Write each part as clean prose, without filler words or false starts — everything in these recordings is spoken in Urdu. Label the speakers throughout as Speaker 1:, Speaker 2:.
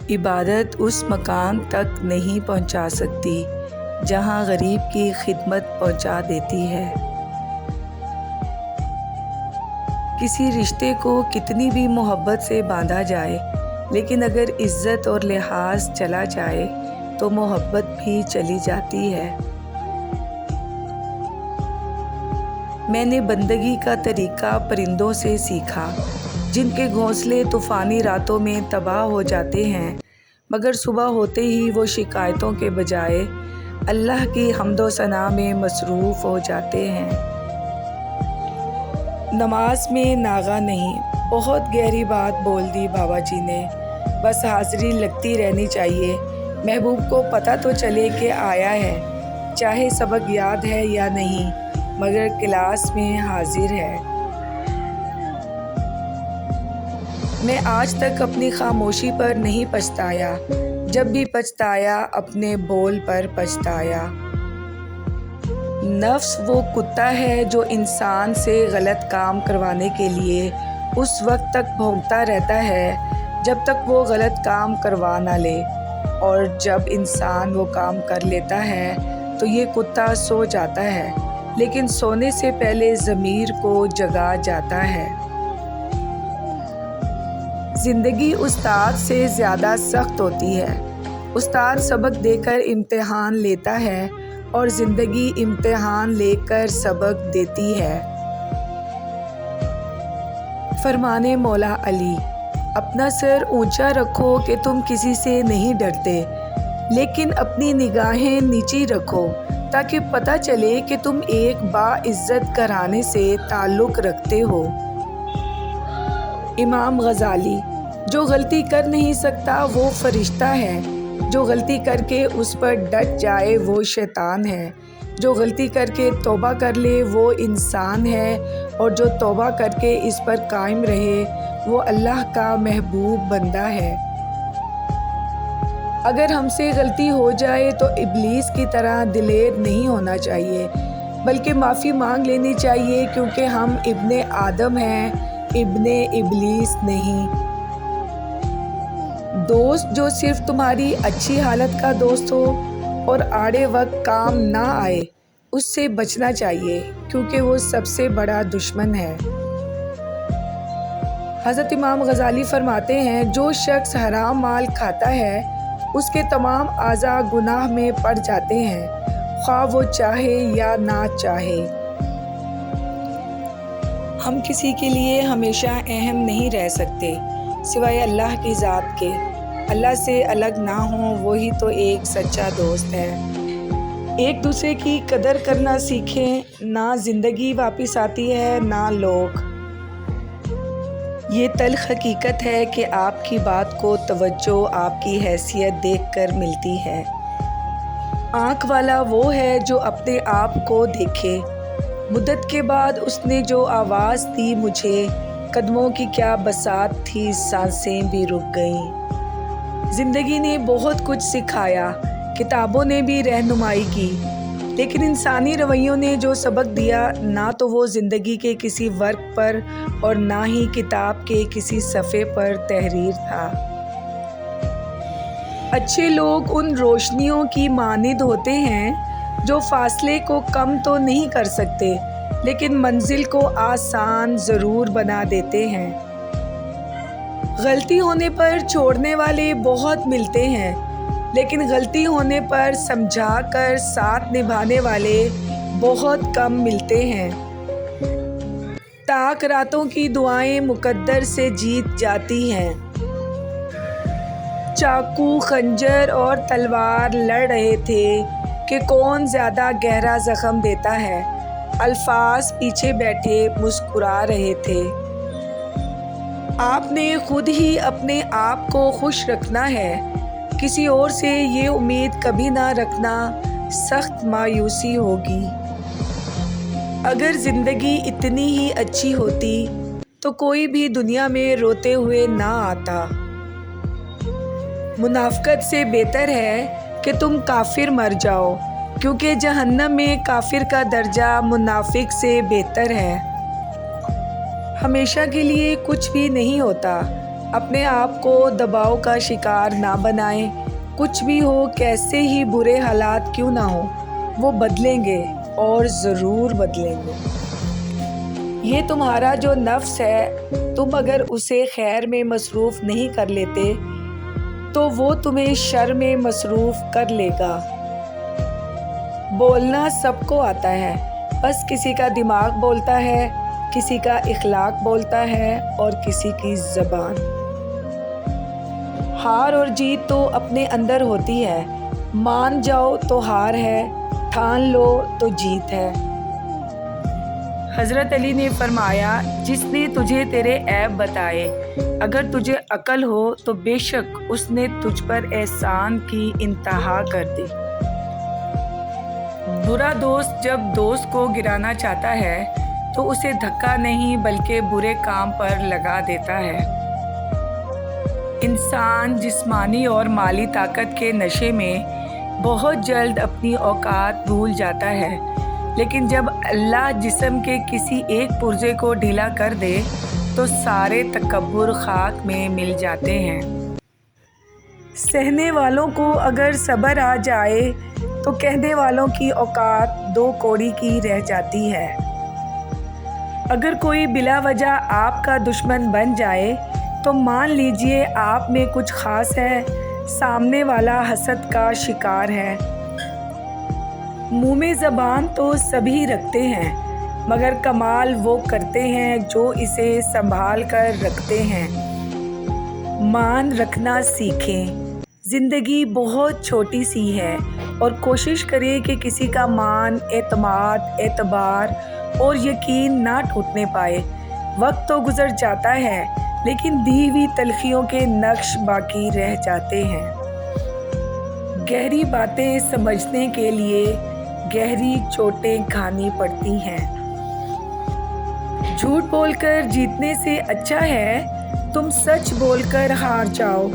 Speaker 1: عبادت اس مقام تک نہیں پہنچا سکتی جہاں غریب کی خدمت پہنچا دیتی ہے۔ کسی رشتے کو کتنی بھی محبت سے باندھا جائے، لیکن اگر عزت اور لحاظ چلا جائے تو محبت بھی چلی جاتی ہے۔ میں نے بندگی کا طریقہ پرندوں سے سیکھا، جن کے گھونسلے طوفانی راتوں میں تباہ ہو جاتے ہیں، مگر صبح ہوتے ہی وہ شکایتوں کے بجائے اللہ کی حمد و ثنا میں مصروف ہو جاتے ہیں۔ نماز میں ناغہ نہیں، بہت گہری بات بول دی بابا جی نے۔ بس حاضری لگتی رہنی چاہیے، محبوب کو پتہ تو چلے کہ آیا ہے، چاہے سبق یاد ہے یا نہیں، مگر کلاس میں حاضر ہے۔ میں آج تک اپنی خاموشی پر نہیں پچھتایا، جب بھی پچھتایا اپنے بول پر پچھتایا۔ نفس وہ کتا ہے جو انسان سے غلط کام کروانے کے لیے اس وقت تک بھونکتا رہتا ہے جب تک وہ غلط کام کروا نہ لے، اور جب انسان وہ کام کر لیتا ہے تو یہ کتا سو جاتا ہے، لیکن سونے سے پہلے ضمیر کو جگا جاتا ہے۔ زندگی استاد سے زیادہ سخت ہوتی ہے۔ استاد سبق دے کر امتحان لیتا ہے اور زندگی امتحان لے کر سبق دیتی ہے۔ فرمانے مولا علی: اپنا سر اونچا رکھو کہ تم کسی سے نہیں ڈرتے، لیکن اپنی نگاہیں نیچی رکھو تاکہ پتہ چلے کہ تم ایک باعزت گھرانے سے تعلق رکھتے ہو۔ امام غزالی: جو غلطی کر نہیں سکتا وہ فرشتہ ہے، جو غلطی کر کے اس پر ڈٹ جائے وہ شیطان ہے، جو غلطی کر کے توبہ کر لے وہ انسان ہے، اور جو توبہ کر کے اس پر قائم رہے وہ اللہ کا محبوب بندہ ہے۔ اگر ہم سے غلطی ہو جائے تو ابلیس کی طرح دلیر نہیں ہونا چاہیے، بلکہ معافی مانگ لینی چاہیے، کیونکہ ہم ابن آدم ہیں، ابن ابلیس نہیں۔ دوست جو صرف تمہاری اچھی حالت کا دوست ہو اور آڑے وقت کام نہ آئے، اس سے بچنا چاہیے، کیونکہ وہ سب سے بڑا دشمن ہے۔ حضرت امام غزالی فرماتے ہیں: جو شخص حرام مال کھاتا ہے اس کے تمام اعضاء گناہ میں پڑ جاتے ہیں، خواہ وہ چاہے یا نہ چاہے۔ ہم کسی کے لیے ہمیشہ اہم نہیں رہ سکتے سوائے اللہ کی ذات کے۔ اللہ سے الگ نہ ہوں، وہی تو ایک سچا دوست ہے۔ ایک دوسرے کی قدر کرنا سیکھیں، نہ زندگی واپس آتی ہے نہ لوگ۔ یہ تلخ حقیقت ہے کہ آپ کی بات کو توجہ آپ کی حیثیت دیکھ کر ملتی ہے۔ آنکھ والا وہ ہے جو اپنے آپ کو دیکھے۔ مدت کے بعد اس نے جو آواز دی مجھے، قدموں کی کیا بساط تھی، سانسیں بھی رک گئیں۔ زندگی نے بہت کچھ سکھایا، کتابوں نے بھی رہنمائی کی، لیکن انسانی رویوں نے جو سبق دیا، نہ تو وہ زندگی کے کسی ورق پر اور نہ ہی کتاب کے کسی صفحے پر تحریر تھا۔ اچھے لوگ ان روشنیوں کی مانند ہوتے ہیں جو فاصلے کو کم تو نہیں کر سکتے، لیکن منزل کو آسان ضرور بنا دیتے ہیں۔ غلطی ہونے پر چھوڑنے والے بہت ملتے ہیں، لیکن غلطی ہونے پر سمجھا کر ساتھ نبھانے والے بہت کم ملتے ہیں۔ تاک راتوں کی دعائیں مقدر سے جیت جاتی ہیں۔ چاقو، خنجر اور تلوار لڑ رہے تھے کہ کون زیادہ گہرا زخم دیتا ہے۔ الفاظ پیچھے بیٹھے مسکرا رہے تھے۔ آپ نے خود ہی اپنے آپ کو خوش رکھنا ہے، کسی اور سے یہ امید کبھی نہ رکھنا، سخت مایوسی ہوگی۔ اگر زندگی اتنی ہی اچھی ہوتی تو کوئی بھی دنیا میں روتے ہوئے نہ آتا۔ منافقت سے بہتر ہے کہ تم کافر مر جاؤ، کیونکہ جہنم میں کافر کا درجہ منافق سے بہتر ہے۔ ہمیشہ کے لیے کچھ بھی نہیں ہوتا، اپنے آپ کو دباؤ کا شکار نہ بنائیں۔ کچھ بھی ہو، کیسے ہی برے حالات کیوں نہ ہوں، وہ بدلیں گے اور ضرور بدلیں گے۔ یہ تمہارا جو نفس ہے، تم اگر اسے خیر میں مصروف نہیں کر لیتے تو وہ تمہیں شر میں مصروف کر لے گا۔ بولنا سب کو آتا ہے، بس کسی کا دماغ بولتا ہے، کسی کا اخلاق بولتا ہے اور کسی کی زبان۔ ہار اور جیت تو اپنے اندر ہوتی ہے، مان جاؤ تو ہار ہے، ٹھان لو تو جیت ہے۔ حضرت علی نے فرمایا، جس نے تجھے تیرے عیب بتائے، اگر تجھے عقل ہو تو بے شک اس نے تجھ پر احسان کی انتہا کر دی۔ برا دوست جب دوست کو گرانا چاہتا ہے تو اسے دھکا نہیں بلکہ برے کام پر لگا دیتا ہے۔ انسان جسمانی اور مالی طاقت کے نشے میں بہت جلد اپنی اوقات بھول جاتا ہے، لیکن جب اللہ جسم کے کسی ایک پرزے کو ڈھیلا کر دے تو سارے تکبر خاک میں مل جاتے ہیں۔ سہنے والوں کو اگر صبر آ جائے تو کہنے والوں کی اوقات 2 کوڑی کی رہ جاتی ہے۔ اگر کوئی بلا وجہ آپ کا دشمن بن جائے تو مان لیجئے آپ میں کچھ خاص ہے، سامنے والا حسد کا شکار ہے۔ منہ میں زبان تو سبھی رکھتے ہیں، مگر کمال وہ کرتے ہیں جو اسے سنبھال کر رکھتے ہیں۔ مان رکھنا سیکھیں، زندگی بہت چھوٹی سی ہے اور کوشش کریں کہ کسی کا مان، اعتماد، اعتبار اور یقین نہ ٹوٹنے پائے۔ وقت تو گزر جاتا ہے لیکن دی ہوئی تلخیوں کے نقش باقی رہ جاتے ہیں۔ گہری باتیں سمجھنے کے لیے گہری چوٹیں کھانی پڑتی ہیں۔ جھوٹ بول کر جیتنے سے اچھا ہے تم سچ بول کر ہار جاؤ۔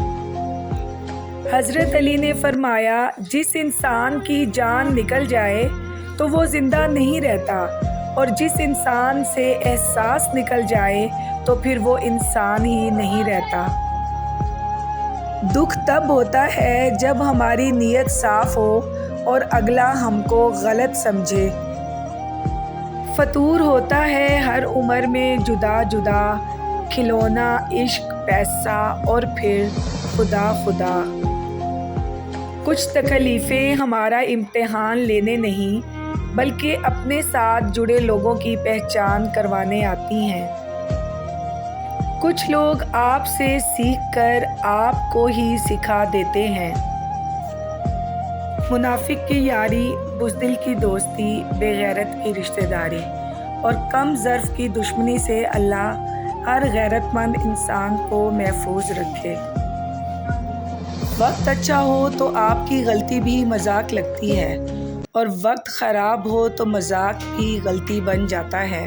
Speaker 1: حضرت علی نے فرمایا، جس انسان کی جان نکل جائے تو وہ زندہ نہیں رہتا، اور جس انسان سے احساس نکل جائے تو پھر وہ انسان ہی نہیں رہتا۔ دکھ تب ہوتا ہے جب ہماری نیت صاف ہو اور اگلا ہم کو غلط سمجھے۔ فطور ہوتا ہے ہر عمر میں جدا جدا، کھلونا عشق، پیسہ اور پھر خدا خدا۔ کچھ تکلیفیں ہمارا امتحان لینے نہیں بلکہ اپنے ساتھ جڑے لوگوں کی پہچان کروانے آتی ہیں۔ کچھ لوگ آپ سے سیکھ کر آپ کو ہی سکھا دیتے ہیں۔ منافق کی یاری، بزدل کی دوستی، بے غیرت کی رشتہ داری اور کم ظرف کی دشمنی سے اللہ ہر غیرت مند انسان کو محفوظ رکھے۔ وقت اچھا ہو تو آپ کی غلطی بھی مذاق لگتی ہے، اور وقت خراب ہو تو مذاق بھی غلطی بن جاتا ہے۔